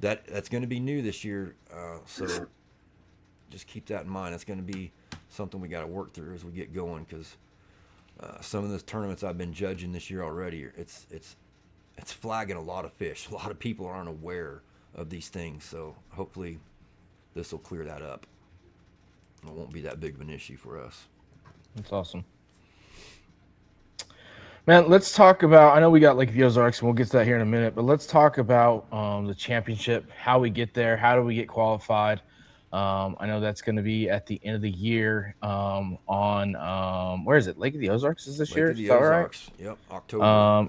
that's going to be new this year, so just keep that in mind. That's going to be something we got to work through as we get going, because some of the tournaments I've been judging this year already, it's flagging a lot of fish. A lot of people aren't aware of these things, so hopefully this will clear that up. It won't be that big of an issue for us. That's awesome. Man, let's talk about, I know we got Lake of the Ozarks, and we'll get to that here in a minute, but let's talk about the championship, how we get there, how do we get qualified. I know that's going to be at the end of the year on, where is it? Lake of the Ozarks is this year? Lake of the Ozarks, right? Yep, October.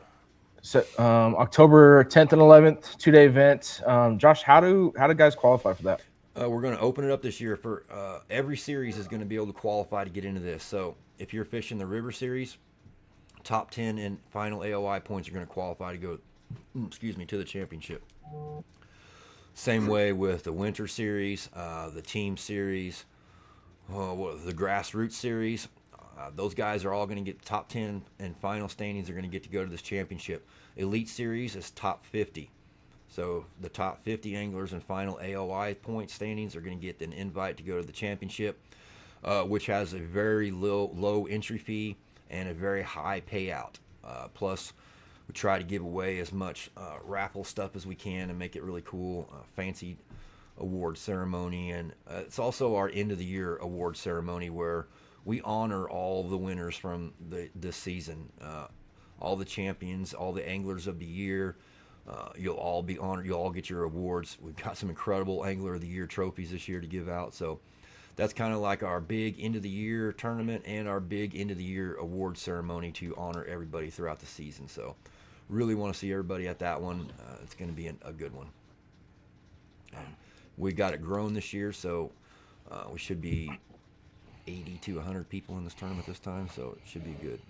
October 10th and 11th, 2-day event. Josh, how do guys qualify for that? We're going to open it up this year for every series is going to be able to qualify to get into this. So if you're fishing the River Series, top 10 in final AOI points are going to qualify to go, to the championship. Same way with the Winter Series, the Team Series, the Grassroots Series. Those guys are all going to get top 10 and final standings are going to get to go to this championship. Elite Series is top 50. So the top 50 anglers and final AOI point standings are going to get an invite to go to the championship, which has a very low entry fee and a very high payout. Plus, we try to give away as much raffle stuff as we can and make it really cool. Fancy award ceremony, and it's also our end of the year award ceremony where we honor all the winners from this season, all the champions, all the anglers of the year. You'll all be honored. You'll all get your awards. We've got some incredible Angler of the Year trophies this year to give out. So that's kind of like our big end of the year tournament and our big end of the year award ceremony to honor everybody throughout the season. So really want to see everybody at that one. It's going to be a good one. We got it grown this year, so we should be 80 to 100 people in this tournament this time, so it should be good.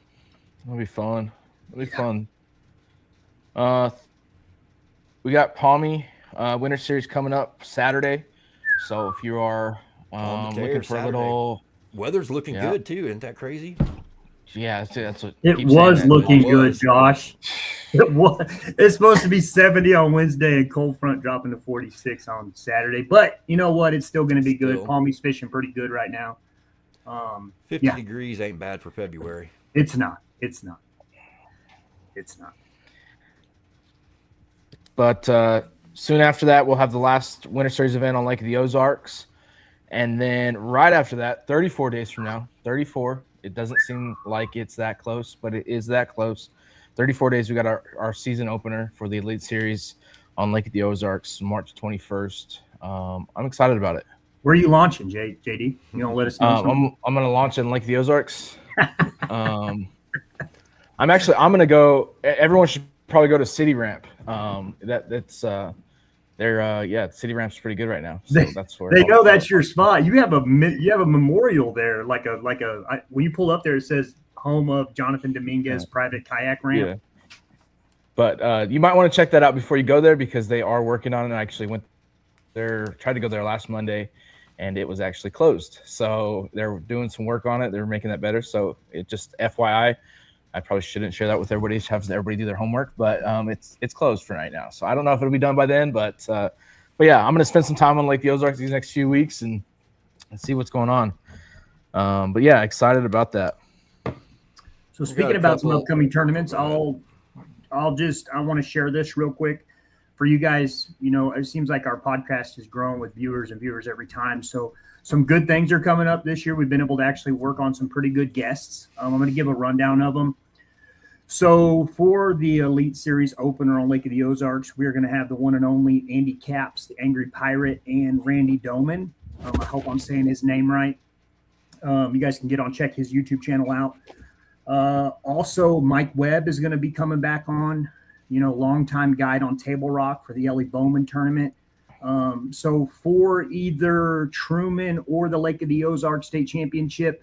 It'll be fun. It'll be fun. We got Palmy Winter Series coming up Saturday, so if you are looking for Saturday. a little, weather's looking good too. Isn't that crazy? Yeah, that's what it was looking good, Josh. It's supposed to be 70 on Wednesday and cold front dropping to 46 on Saturday. But you know what? It's still going to be good. Palmy's fishing pretty good right now. 50 degrees ain't bad for February. It's not. It's not. It's not. But soon after that, we'll have the last Winter Series event on Lake of the Ozarks. And then right after that, 34 days from now, 34. It doesn't seem like it's that close, but it is that close. 34 days, we got our season opener for the Elite Series on Lake of the Ozarks, March 21st. I'm excited about it. Where are you launching, JD? You gonna let us know? I'm gonna launch in Lake of the Ozarks. I'm gonna go. Everyone should probably go to City Ramp. City Ramp's pretty good right now. So that's where they know that's your spot. You have a memorial there, like when you pull up there, it says home of Jonathan Dominguez private kayak ramp. Yeah. But you might want to check that out before you go there because they are working on it. I actually went there. Tried to go there last Monday, and it was actually closed. So they're doing some work on it. They're making that better. So it just FYI, I probably shouldn't share that with everybody. Just have everybody do their homework, but it's closed for right now. So I don't know if it'll be done by then, but yeah, I'm gonna spend some time on Lake the Ozarks these next few weeks and see what's going on. But yeah, excited about that. So speaking about some upcoming tournaments, I want to share this real quick for you guys. You know, it seems like our podcast is growing with viewers every time. So some good things are coming up this year. We've been able to actually work on some pretty good guests. I'm going to give a rundown of them. So for the Elite Series opener on Lake of the Ozarks, we're going to have the one and only Andy Caps, the Angry Pirate, and Randy Doman. I hope I'm saying his name right. You guys can check his YouTube channel out. Also, Mike Webb is going to be coming back on, longtime guide on Table Rock for the Ellie Bowman tournament. So for either Truman or the Lake of the Ozarks State Championship,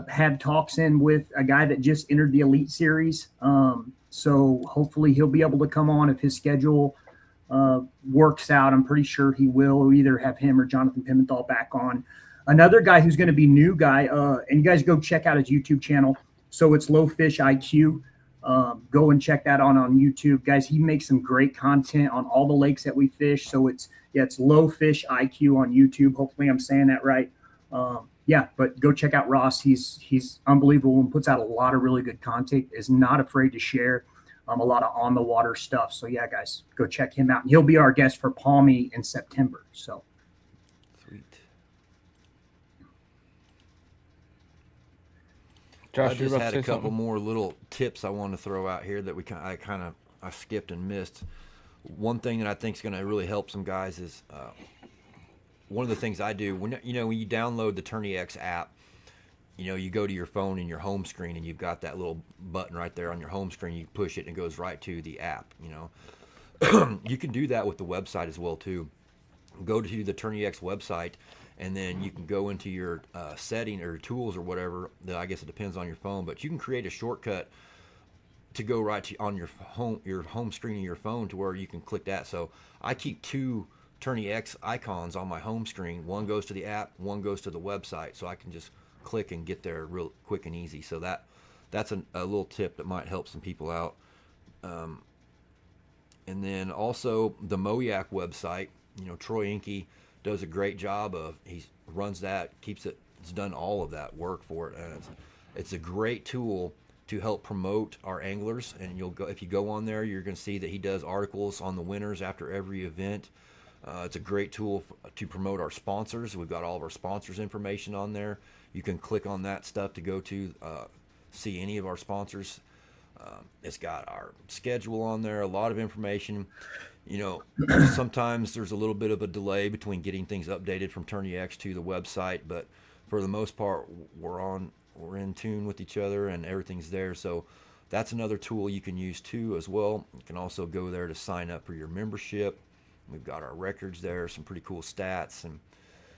had talks in with a guy that just entered the Elite Series. So hopefully he'll be able to come on if his schedule works out. I'm pretty sure he will. We'll either have him or Jonathan Pimenthal back on. Another guy who's going to be new guy, and you guys go check out his YouTube channel. So it's Low Fish IQ. Go and check that on YouTube, guys. He makes some great content on all the lakes that we fish. So it's Low Fish IQ on YouTube. Hopefully I'm saying that right. But go check out Ross. He's unbelievable and puts out a lot of really good content. Is not afraid to share a lot of on the water stuff. So yeah, guys, go check him out. And he'll be our guest for Palmy in September. So sweet. Josh, I just had a couple more little tips I want to throw out here that I skipped and missed. One thing that I think is going to really help some guys is one of the things I do when you download the TourneyX app. You go to your phone in your home screen and you've got that little button right there on your home screen. You push it and it goes right to the app. You can do that with the website as well too. Go to the TourneyX website. And then you can go into your setting or tools or whatever. I guess it depends on your phone, but you can create a shortcut to go right on your home screen of your phone to where you can click that. So I keep two TourneyX icons on my home screen. One goes to the app, one goes to the website, so I can just click and get there real quick and easy. So that's a little tip that might help some people out. And then also the Moyak website. Troy Inky does a great job he runs that, he's done all of that work for it, and it's a great tool to help promote our anglers. And if you go on there, you're going to see that he does articles on the winners after every event. It's a great tool to promote our sponsors. We've got all of our sponsors information on there. You can click on that stuff to go to see any of our sponsors. It's got our schedule on there, a lot of information. Sometimes there's a little bit of a delay between getting things updated from TourneyX to the website, but for the most part, we're in tune with each other and everything's there. So that's another tool you can use too as well. You can also go there to sign up for your membership. We've got our records there, some pretty cool stats, and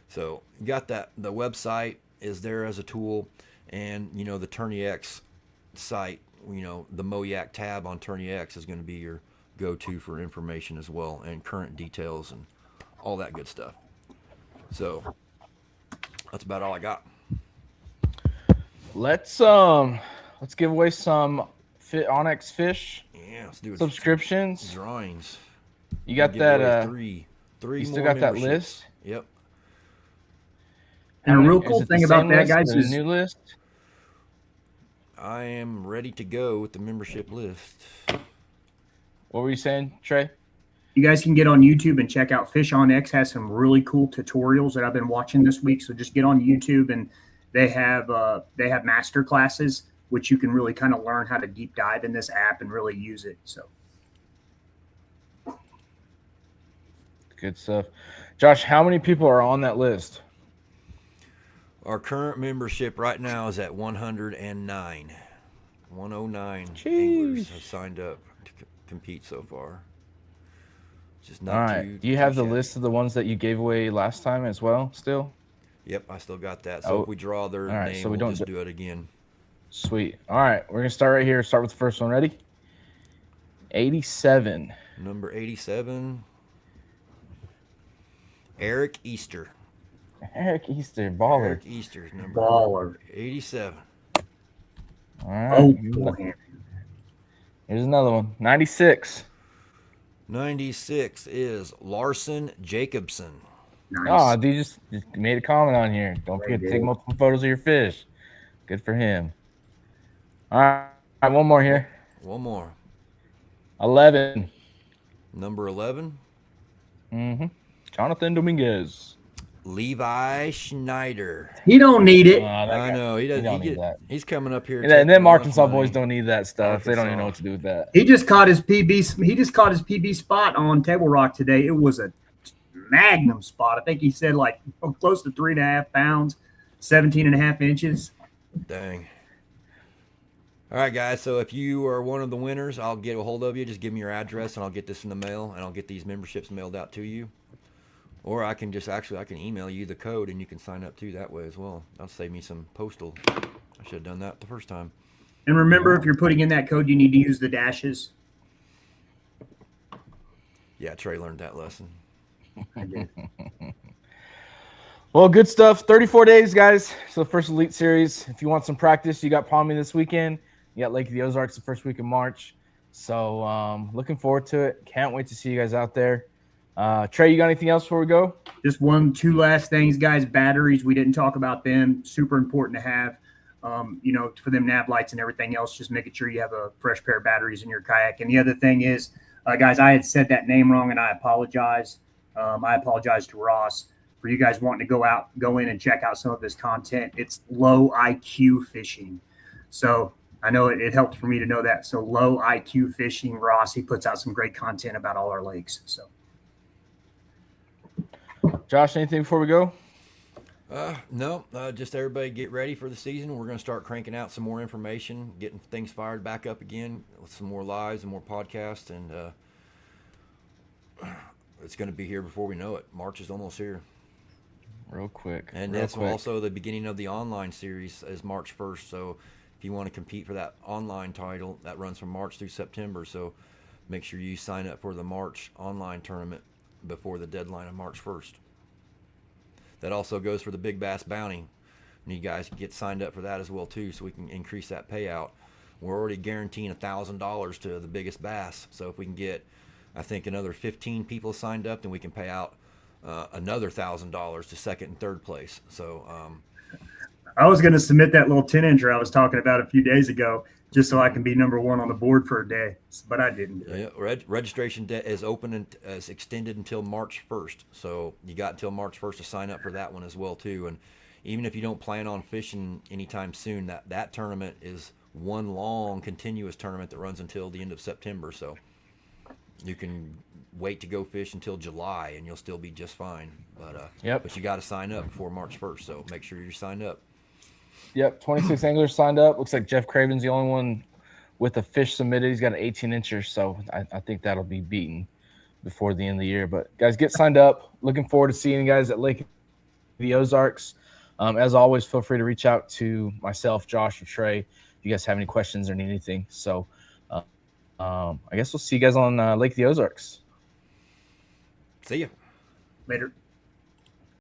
so you got that. The website is there as a tool, and the TourneyX site. The Moyak tab on TourneyX is going to be your go-to for information as well, and current details and all that good stuff. So that's about all I got. Let's give away some Onyx Fish. Yeah, let's do subscriptions. Drawings. You got that? Three. You still got that list? Yep. And a real cool thing about that, guys, is a new list. I am ready to go with the membership list. What were you saying, Trey? You guys can get on YouTube and check out Fish on X. Has some really cool tutorials that I've been watching this week. So just get on YouTube, and they have master classes, which you can really kind of learn how to deep dive in this app and really use it. So good stuff. Josh, how many people are on that list? Our current membership right now is at 109. 109 Jeez. anglers have signed up to compete so far. Just not all right. Do you have the list of the ones that you gave away last time as well still? Yep, I still got that. So if we draw their name, so we'll just do it again. Sweet. All right, we're going to start right here. Start with the first one. Ready? 87. Number 87. Eric Easter. Eric Easter, baller. Eric Easter's number Baller. 87. All right. Oh, for him. Here's another one. 96. 96 is Larson Jacobson. Oh, Nice. dude just made a comment on here. Don't forget to take multiple photos of your fish. Good for him. All right, one more here. One more. 11. Number 11. Jonathan Dominguez. Levi Schneider. He don't need it. I know he doesn't. don't need that. He's coming up here. And them Arkansas boys don't need that stuff. They don't even know what to do with that. He just caught his PB. He just caught his PB spot on Table Rock today. It was a magnum spot. I think he said like close to 3.5 pounds, 17.5 inches. Dang. All right, guys. So if you are one of the winners, I'll get a hold of you. Just give me your address, and I'll get this in the mail, and I'll get these memberships mailed out to you. Or I can I can email you the code, and you can sign up too that way as well. That'll save me some postal. I should have done that the first time. And remember, if you're putting in that code, you need to use the dashes. Yeah, Trey learned that lesson. I did. Well, good stuff. 34 days, guys. So the first Elite Series. If you want some practice, you got Palmy this weekend. You got Lake of the Ozarks the first week of March. So looking forward to it. Can't wait to see you guys out there. Trey, you got anything else before we go? Just two last things, guys. Batteries, we didn't talk about them. Super important to have, for them nav lights and everything else. Just making sure you have a fresh pair of batteries in your kayak. And the other thing is, guys, I had said that name wrong, and I apologize. I apologize to Ross for you guys wanting to go in and check out some of his content. It's Low IQ Fishing. So I know it helped for me to know that. So Low IQ Fishing, Ross, he puts out some great content about all our lakes. So. Josh, anything before we go? No, just everybody get ready for the season. We're going to start cranking out some more information, getting things fired back up again with some more lives and more podcasts, and it's going to be here before we know it. March is almost here. Real quick. And that's also the beginning of the online series is March 1st. So if you want to compete for that online title, that runs from March through September. So make sure you sign up for the March online tournament before the deadline of March 1st. That also goes for the Big Bass Bounty. And you guys get signed up for that as well too, so we can increase that payout. We're already guaranteeing $1,000 to the biggest bass. So if we can get, I think, another 15 people signed up, then we can pay out another $1,000 to second and third place. So I was going to submit that little 10-incher I was talking about a few days ago, just so I can be number one on the board for a day, but I didn't. Yeah, registration is open and is extended until March 1st. So you got until March 1st to sign up for that one as well too. And even if you don't plan on fishing anytime soon, that tournament is one long continuous tournament that runs until the end of September. So you can wait to go fish until July and you'll still be just fine. But but you got to sign up before March 1st. So make sure you're signed up. Yep, 26 anglers signed up. Looks like Jeff Craven's the only one with a fish submitted. He's got an 18-incher, so I think that'll be beaten before the end of the year. But, guys, get signed up. Looking forward to seeing you guys at Lake of the Ozarks. As always, feel free to reach out to myself, Josh, or Trey if you guys have any questions or need anything. So, I guess we'll see you guys on Lake of the Ozarks. See ya. Later.